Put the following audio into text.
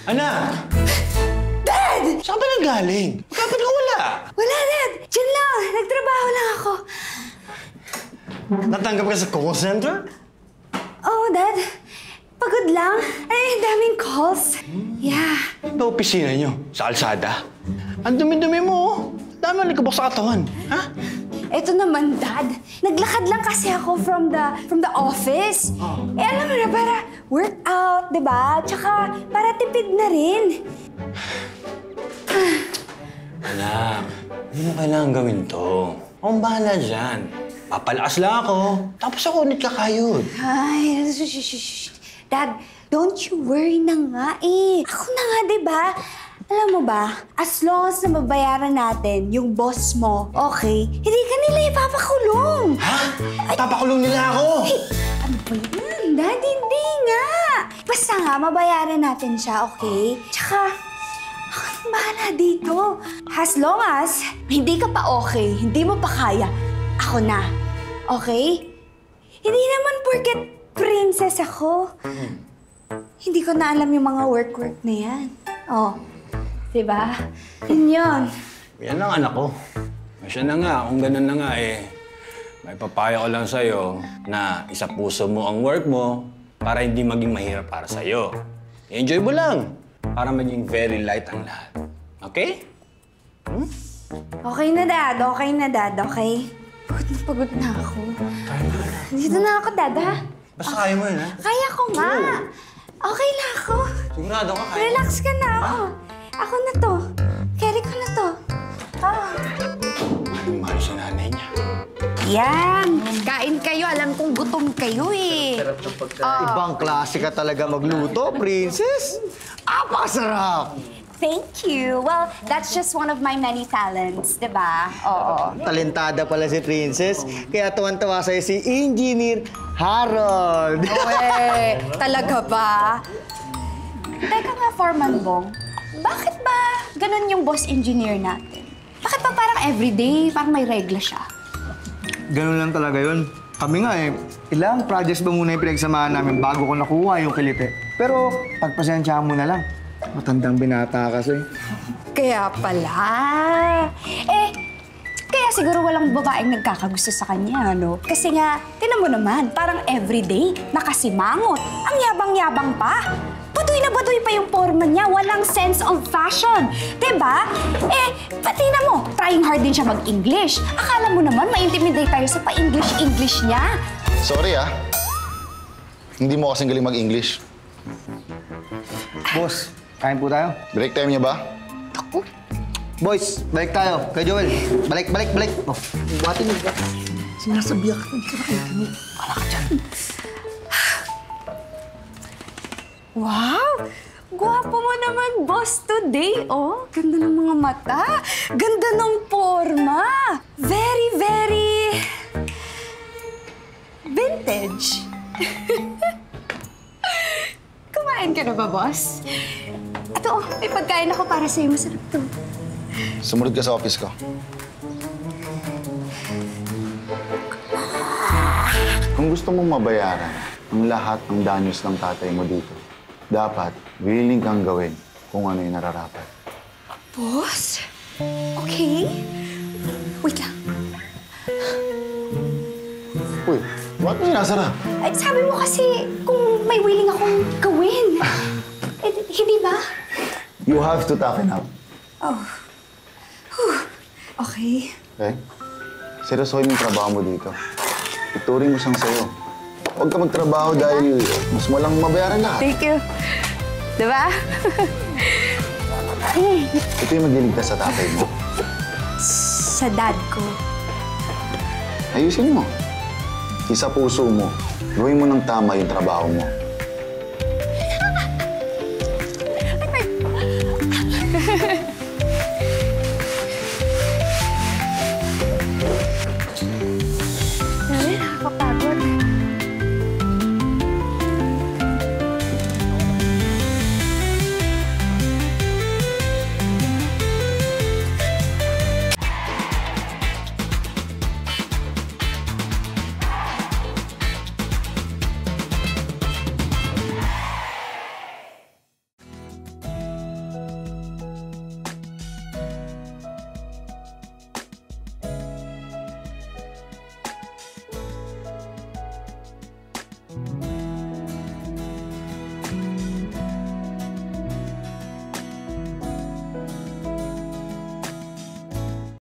Anak! Dad! Saan ba nanggaling? Bakit ka wala? Wala, Dad. Diyan lang. Nagtrabaho lang ako. Natanggap ka sa call center? Oo, Dad. Pagod lang. Ay, daming calls. Yeah. Sa opisina niyo, sa kalsada. Ang dumi-dumi mo, oh. Dami ang likabok sa katawan. Ha? Eto naman, Dad. Naglakad lang kasi ako from the office. Eh, alam mo na, para workout, di ba? Tsaka, para tipid na rin. Anak, hindi mo kailangan gawin to. Akong bahala dyan. Papalakas lang ako, tapos ako ulit kakayod. Ay, shh. Dad, don't you worry na nga eh. Ako na nga, di ba? Alam mo ba, as long as nababayaran natin yung boss mo, okay, hindi ka nila ipapakulong. Ha? Papakulong nila ako? Hey, ano ba yan? Dad, hindi nga. Basta nga, mabayaran natin siya, okay? Tsaka, ako yung bahala dito. As long as hindi ka pa okay, hindi mo pa kaya, ako na. Okay? Hindi naman porket princess ako. Hindi ko na alam yung mga work na yan. Oh. Diba? Yun yun. Yan ang anak ko. Siya na nga, kung ganun na nga eh. May papayo ko lang sa'yo na isa puso mo ang work mo para hindi maging mahirap para sa'yo. Enjoy mo lang para maging very light ang lahat. Okay? Okay na, Dad. Okay na, Dad. Okay? Pagod na ako. Dito na ako, Dad, ha? Basta kaya mo yun, ha? Kaya ko nga. Okay lang ako. Sigurado ka kaya? Relax ka na. Ako na to. Carry ko na to. Mahal sa nanay niya. Yan. Kain kayo. Alam kong gutom kayo eh. Ibang klase ka talaga magluto, princess. Apakasarap! Thank you. Well, that's just one of my many talents, di ba? Oo. Talentada pala si princess. Kaya tuwan-tawa sa'yo si Engineer Harold. Uwe, talaga ba? Teka nga, Foreman Bong. Bakit ba ganun yung boss engineer natin? Bakit ba parang everyday, parang may regla siya? Ganun lang talaga yun. Kami nga eh, ilang projects ba muna yung pinagsamahan namin bago ko nakuha yung kilite. Pero pagpasensyahan mo na lang. Matandang binata kasi. Kaya pala. Eh, kaya siguro walang babaeng nagkakagusto sa kanya, no? Kasi nga, tinan mo naman, parang everyday, nakasimangot. Ang yabang-yabang pa. Baduy na baduy pa yung forma niya. Walang sense of fashion. Diba? Eh, pati na mo, trying hard din siya mag-English. Akala mo naman, ma-intimidate tayo sa pa-English-English niya. Sorry hindi mo kasing galing mag-English. Boss, kain po tayo. Break time niya ba? Ako? Boys, balik tayo. Kay Joel, balik. Oh, buhatin mo ba? Sinasabihan ka, hindi ka nakikinig. Wala ka dyan. Wow! Gwapo mo naman, boss, today, oh. Ganda ng mga mata. Ganda ng forma. Very, very... vintage. Kumain ka na ba, boss? Ito, may pagkain ako para sa'yo. Masarap to. Sumunod ka sa office ko. Kung gusto mong mabayaran ang lahat ng danyos ng tatay mo dito, dapat willing kang gawin kung ano yung nararapat. Boss? Okay. Wait lang. Uy, bakit mo sinasara? Ay, sabi mo kasi kung may willing akong gawin. Eh, hindi ba? You have to toughen up. Oh. Whew. Okay. Okay? Seryosohin mo yung trabaho mo dito. Ituring mo siyang sa'yo. Huwag ka magtrabaho dahil mas walang mabayaran lahat. Thank you. Diba? Ito yung magliligtas sa tatay mo. Sa dad ko. Ayusin mo. Isa puso mo. Gawin mo ng tama yung trabaho mo.